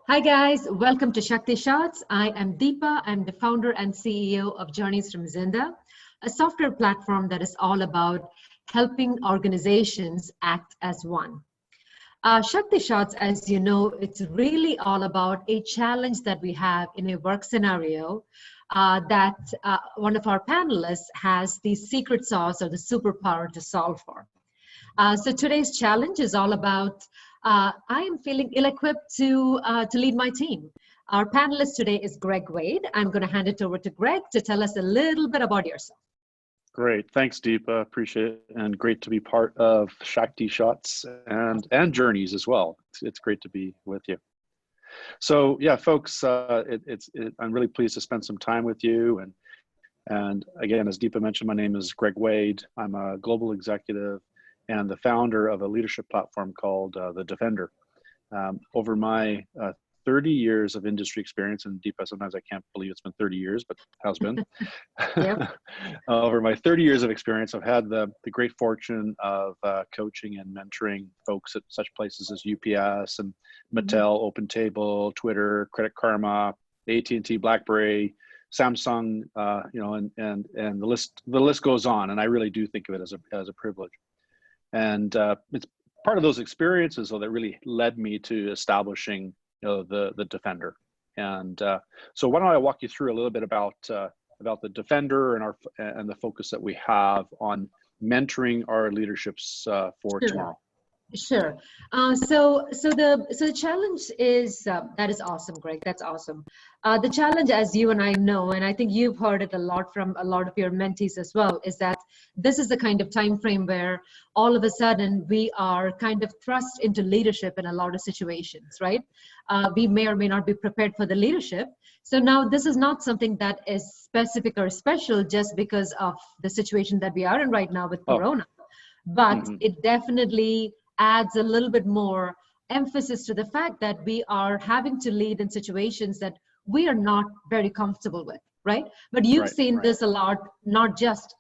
Hi guys, welcome to Shakti Shots. I am Deepa. I'm the founder and CEO of Journyz from Zinda, a software platform that is all about helping organizations act as one. Shakti Shots, as you know, it's really all about a challenge that we have in a work scenario that one of our panelists has the secret sauce or the superpower to solve for. So today's challenge is all about I am feeling ill-equipped to lead my team. Our panelist today is Greg Wade. I'm going to hand it over to Greg to tell us a little bit about yourself. Great, thanks Deepa, appreciate it, and great to be part of Shakti Shots and Journyz as well. It's great to be with you. So yeah, folks, I'm really pleased to spend some time with you. And again, as Deepa mentioned, my name is Greg Wade. I'm a global executive and the founder of a leadership platform called The Defender. Over my 30 years of industry experience, and Deepa, sometimes I can't believe it's been 30 years, but it has been. Over my 30 years of experience, I've had the great fortune of coaching and mentoring folks at such places as UPS and Mattel, OpenTable, Twitter, Credit Karma, AT&T, BlackBerry, Samsung, and the list goes on. And I really do think of it as a privilege. And it's part of those experiences though that really led me to establishing the Defender. And so why don't I walk you through a little bit about the Defender and the focus that we have on mentoring our leaderships for tomorrow. Sure. So the challenge is that is awesome, Greg. That's awesome. The challenge, as you and I know, and I think you've heard it a lot from a lot of your mentees as well, is that this is the kind of time frame where all of a sudden we are kind of thrust into leadership in a lot of situations, right? We may or may not be prepared for the leadership. So now this is not something that is specific or special just because of the situation that we are in right now with Corona, but it definitely adds a little bit more emphasis to the fact that we are having to lead in situations that we are not very comfortable with, right? But you've seen this a lot, not just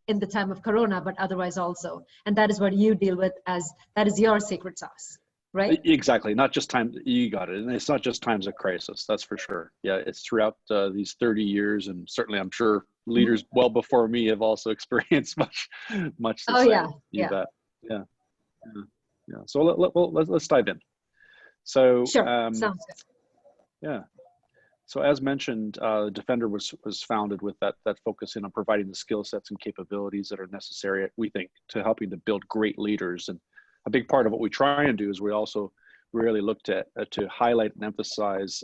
in the time of Corona, but otherwise also. And that is what you deal with that is your secret sauce, right? Exactly. Not just time, you got it. And it's not just times of crisis, that's for sure. Yeah, it's throughout these 30 years. And certainly I'm sure leaders well before me have also experienced much the same. You bet. Yeah. So let's dive in. So sure, sounds good. Yeah. So as mentioned, Defender was founded with that focus in on providing the skill sets and capabilities that are necessary, we think, to helping to build great leaders. And a big part of what we try and do is we also really look to highlight and emphasize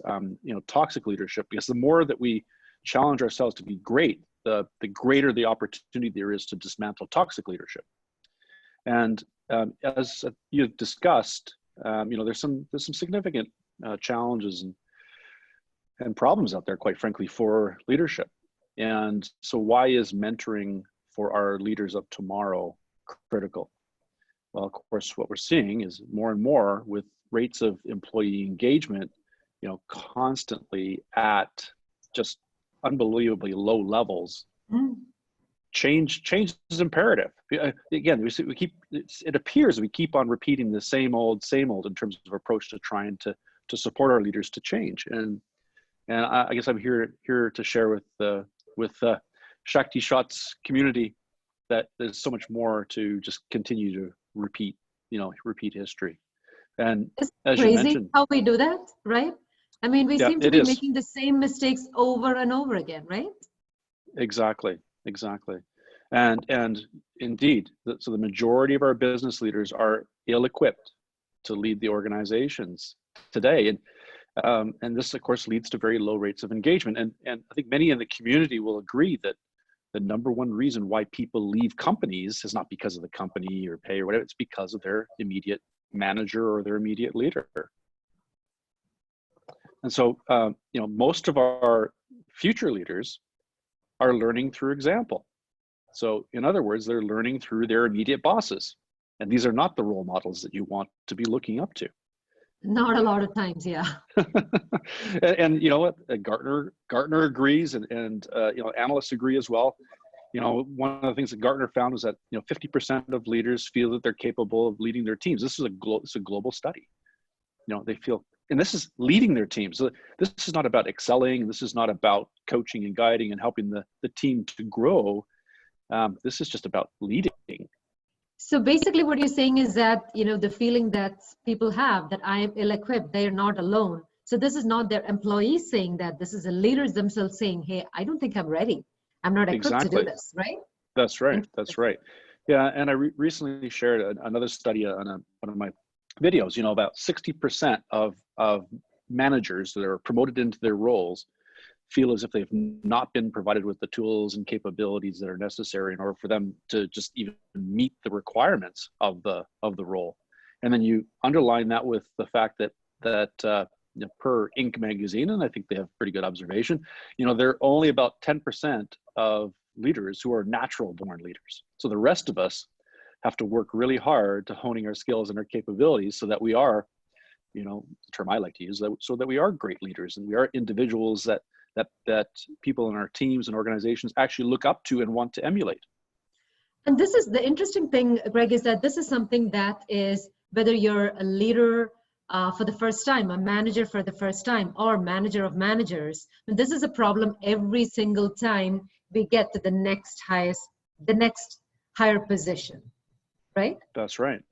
toxic leadership, because the more that we challenge ourselves to be great, the greater the opportunity there is to dismantle toxic leadership. And as you've discussed, there's some significant challenges and problems out there, quite frankly, for leadership. And so why is mentoring for our leaders of tomorrow critical? Well, of course, what we're seeing is more and more with rates of employee engagement, constantly at just unbelievably low levels. Change is imperative. Again, it appears we keep on repeating the same old in terms of approach to trying to support our leaders to change. And I guess I'm here to share with the Shakti Shots community that there's so much more to just continue to repeat history. And it's as crazy you mentioned, how we do that, right? I mean, we seem to be making the same mistakes over and over again, right? Exactly. And indeed, so the majority of our business leaders are ill-equipped to lead the organizations today. And this, of course, leads to very low rates of engagement. And I think many in the community will agree that the number one reason why people leave companies is not because of the company or pay or whatever, it's because of their immediate manager or their immediate leader. And so, most of our future leaders are learning through example. So in other words, they're learning through their immediate bosses. And these are not the role models that you want to be looking up to. Not a lot of times, yeah. and you know what? Gartner agrees, and analysts agree as well. One of the things that Gartner found was that 50% of leaders feel that they're capable of leading their teams. This is a global study. They feel and this is leading their team. So this is not about excelling. This is not about coaching and guiding and helping the team to grow. This is just about leading. So basically what you're saying is that, the feeling that people have that I am ill-equipped, they're not alone. So this is not their employees saying that, this is the leaders themselves saying, hey, I don't think I'm ready. I'm not equipped to do this, right? That's right. That's right. Yeah, and I recently shared another study on one of my videos. About 60% of managers that are promoted into their roles feel as if they've not been provided with the tools and capabilities that are necessary in order for them to just even meet the requirements of the role. And then you underline that with the fact that per Inc. magazine, and I think they have pretty good observation, there are only about 10% of leaders who are natural born leaders. So the rest of us have to work really hard to honing our skills and our capabilities so that we are, the term I like to use, so that we are great leaders and we are individuals that people in our teams and organizations actually look up to and want to emulate. And this is the interesting thing, Greg, is that this is something that is, whether you're a leader for the first time, a manager for the first time, or manager of managers, and this is a problem every single time we get to the next higher position, right? That's right.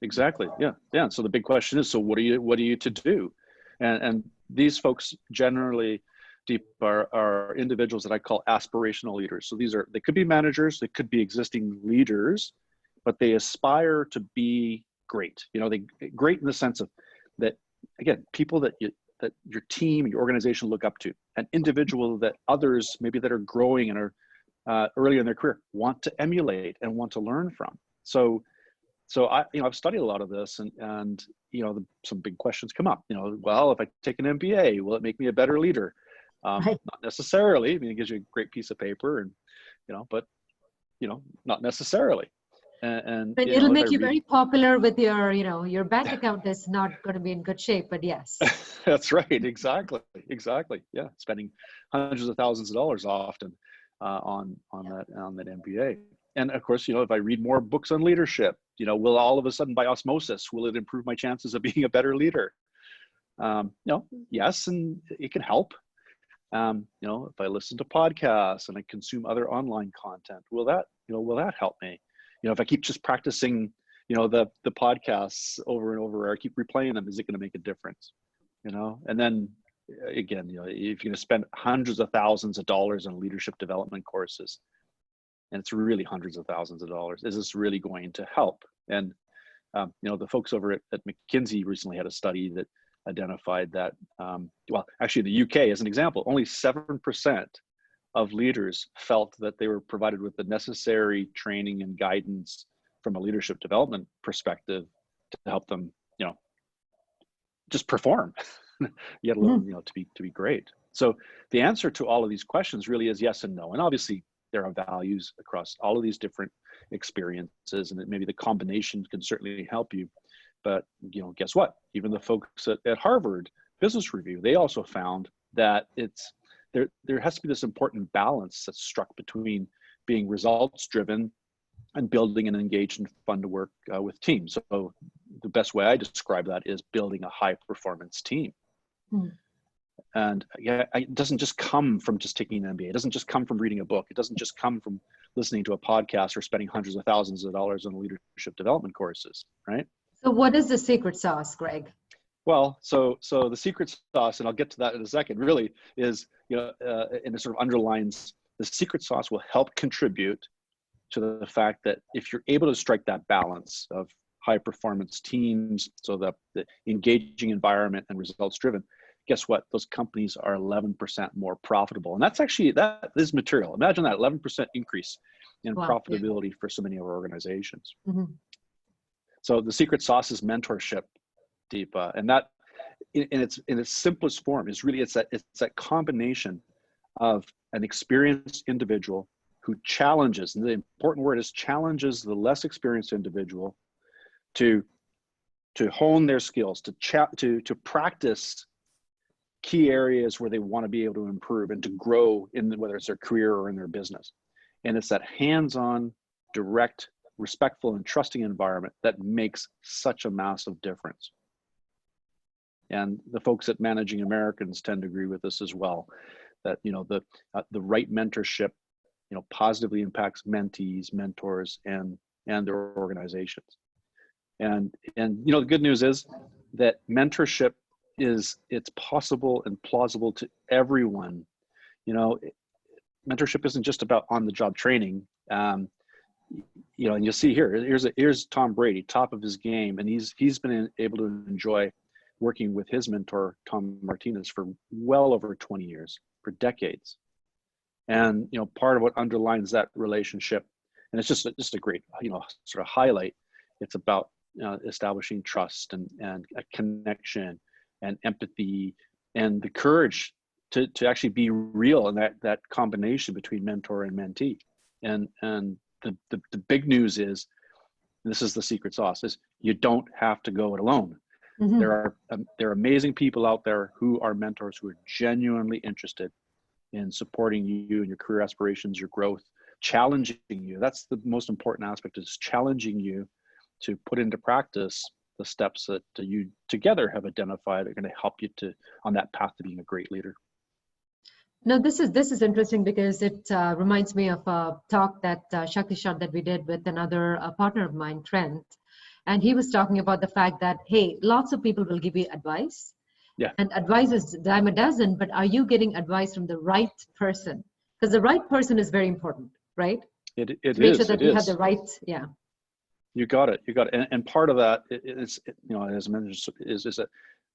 Exactly. Yeah. So the big question is, so what are you to do? And these folks generally, Deep, are individuals that I call aspirational leaders. So they could be managers, they could be existing leaders, but they aspire to be great. They great in the sense of that, again, people that your team, your organization look up to, an individual that others maybe that are growing and are earlier in their career want to emulate and want to learn from. So I've studied a lot of this, and some big questions come up. Well, if I take an MBA, will it make me a better leader? Right. Not necessarily. I mean, it gives you a great piece of paper, and but not necessarily. And it'll make you very popular with your bank account is not going to be in good shape, but yes. That's right. Exactly. Yeah, spending hundreds of thousands of dollars often on that MBA. And of course, if I read more books on leadership, will all of a sudden by osmosis, will it improve my chances of being a better leader? Yes, and it can help. If I listen to podcasts and I consume other online content, will that help me? If I keep just practicing, the podcasts over and over, or I keep replaying them, is it going to make a difference? And then again, if you're going to spend hundreds of thousands of dollars on leadership development courses, and it's really hundreds of thousands of dollars, is this really going to help? And the folks over at McKinsey recently had a study that identified that, actually the UK as an example, only 7% of leaders felt that they were provided with the necessary training and guidance from a leadership development perspective to help them, just perform, yet alone, to be great. So the answer to all of these questions really is yes and no. And obviously there are values across all of these different experiences, and maybe the combination can certainly help you. But guess what? Even the folks at Harvard Business Review, they also found that there has to be this important balance that's struck between being results driven and building an engaged and fun to work with teams. So the best way I describe that is building a high performance team. And it doesn't just come from just taking an MBA. It doesn't just come from reading a book. It doesn't just come from listening to a podcast or spending hundreds of thousands of dollars on leadership development courses, right? So what is the secret sauce, Greg? Well, so the secret sauce, and I'll get to that in a second, really is, and it sort of underlines the secret sauce will help contribute to the fact that if you're able to strike that balance of high performance teams, so the engaging environment and results driven, guess what? Those companies are 11% more profitable. And that is material. Imagine that 11% increase in profitability for so many of our organizations. Mm-hmm. So the secret sauce is mentorship, Deepa, and that in its simplest form is really, it's that combination of an experienced individual who challenges, and the important word is challenges the less experienced individual to hone their skills, to practice key areas where they want to be able to improve and to grow whether it's their career or in their business. And it's that hands-on, direct, respectful and trusting environment that makes such a massive difference. and the folks at Managing Americans tend to agree with this as well, that the right mentorship positively impacts mentees, mentors, and their organizations. And the good news is that mentorship it's possible and plausible to everyone. Mentorship isn't just about on-the-job training. And you'll see here's Tom Brady, top of his game, and he's been able to enjoy working with his mentor Tom Martinez for well over 20 years, for decades. And part of what underlines that relationship, and it's just a great sort of highlight, it's about establishing trust and a connection and empathy and the courage to actually be real in that combination between mentor and mentee. And the big news is, and this is the secret sauce, is you don't have to go it alone. Mm-hmm. There are amazing people out there who are mentors who are genuinely interested in supporting you and your career aspirations, your growth, challenging you. That's the most important aspect, is challenging you to put into practice the steps that you together have identified are going to help you on that path to being a great leader. No, this is interesting because it reminds me of a talk that Shakti Shot that we did with another partner of mine, Trent, and he was talking about the fact that, hey, lots of people will give you advice. Yeah. And advice is a dime a dozen, but are you getting advice from the right person? Because the right person is very important, right? It Make is. sure that It you is. have the right, yeah. You got it. And part of that is, as I mentioned, is that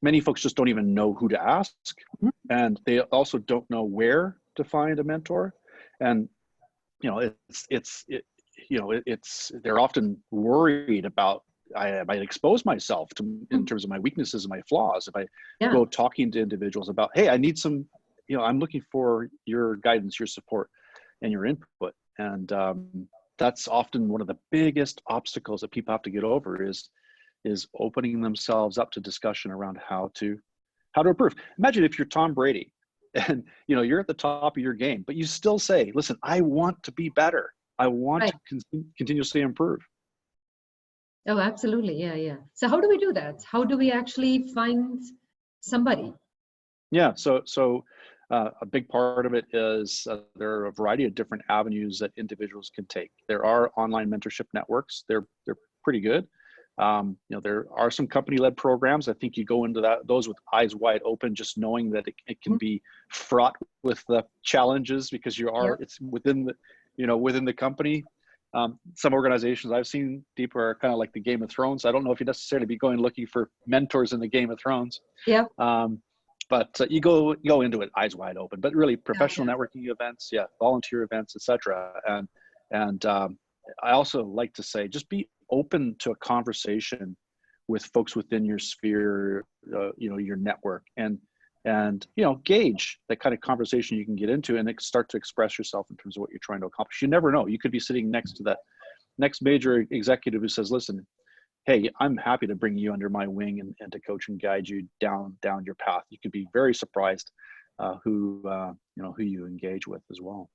many folks just don't even know who to ask, and they also don't know where to find a mentor. And they're often worried about, I might expose myself in terms of my weaknesses and my flaws if I go talking to individuals about, hey, I need some, I'm looking for your guidance, your support, and your input. And that's often one of the biggest obstacles that people have to get over is opening themselves up to discussion around how to improve. Imagine if you're Tom Brady and you're at the top of your game, but you still say, listen, I want to be better. I want to continuously improve. Oh, absolutely. Yeah. So how do we do that? How do we actually find somebody? Yeah. So a big part of it is there are a variety of different avenues that individuals can take. There are online mentorship networks. They're pretty good. There are some company-led programs. I think you go into those with eyes wide open, just knowing that it can be fraught with the challenges because it's within the company. Some organizations I've seen, Deepa, are kind of like the Game of Thrones. I don't know if you necessarily be going looking for mentors in the Game of Thrones. Yeah. But you go into it eyes wide open. But really, professional networking events, volunteer events, etc. And I also like to say, just be open to a conversation with folks within your sphere, your network, and gauge that kind of conversation you can get into and start to express yourself in terms of what you're trying to accomplish. You never know. You could be sitting next to that next major executive who says, listen, hey, I'm happy to bring you under my wing and to coach and guide you down your path. You could be very surprised who you engage with as well.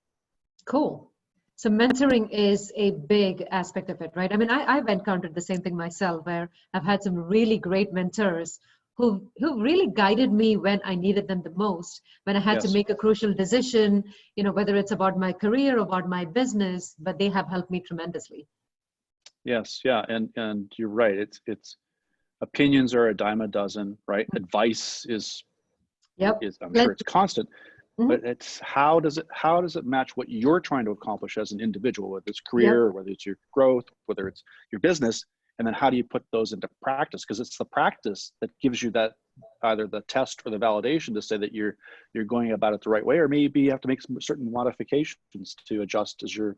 Cool. So mentoring is a big aspect of it, right? I mean, I've encountered the same thing myself, where I've had some really great mentors who really guided me when I needed them the most, when I had to make a crucial decision, whether it's about my career or about my business, but they have helped me tremendously. Yes, yeah, and you're right. It's opinions are a dime a dozen, right? Advice is I'm sure it's constant, but it's how does it match what you're trying to accomplish as an individual, whether it's career, or whether it's your growth, whether it's your business, and then how do you put those into practice? Because it's the practice that gives you that either the test or the validation to say that you're going about it the right way, or maybe you have to make some certain modifications to adjust as you're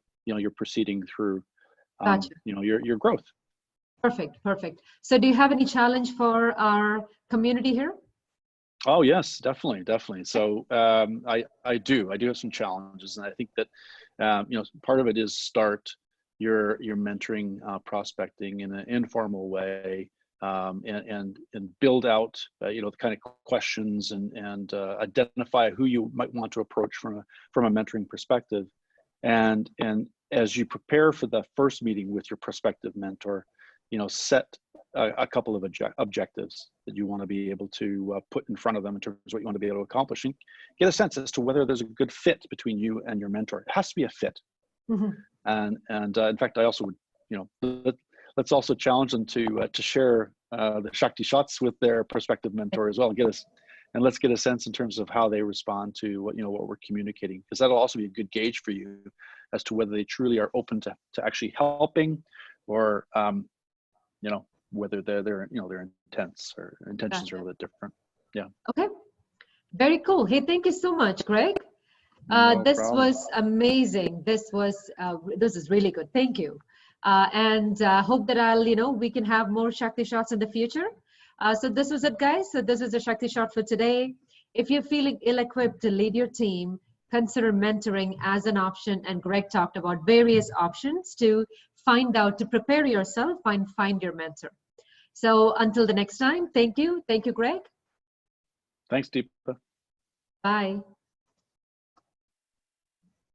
proceeding through your growth. Perfect. So do you have any challenge for our community here? Oh yes, definitely. So I do have some challenges, and I think that part of it is start your mentoring prospecting in an informal way, and build out the kind of questions and identify who you might want to approach from a mentoring perspective, and as you prepare for the first meeting with your prospective mentor, set a couple of objectives that you want to be able to put in front of them in terms of what you want to be able to accomplish, and get a sense as to whether there's a good fit between you and your mentor. It has to be a fit. Mm-hmm. And in fact, I also would, let's also challenge them to share the Shakti shots with their prospective mentor as well. Let's get a sense in terms of how they respond to what we're communicating, because that'll also be a good gauge for you as to whether they truly are open to actually helping, or whether their intentions are a little bit different. Yeah. Okay. Very cool. Hey, thank you so much, Greg. No this problem. was amazing. This is really good. Thank you. And hope that we can have more Shakti shots in the future. So this was it, guys. So this is a Shakti shot for today. If you're feeling ill-equipped to lead your team, consider mentoring as an option. And Greg talked about various options to prepare yourself, find your mentor. So until the next time, thank you. Thank you, Greg. Thanks, Deepa. Bye.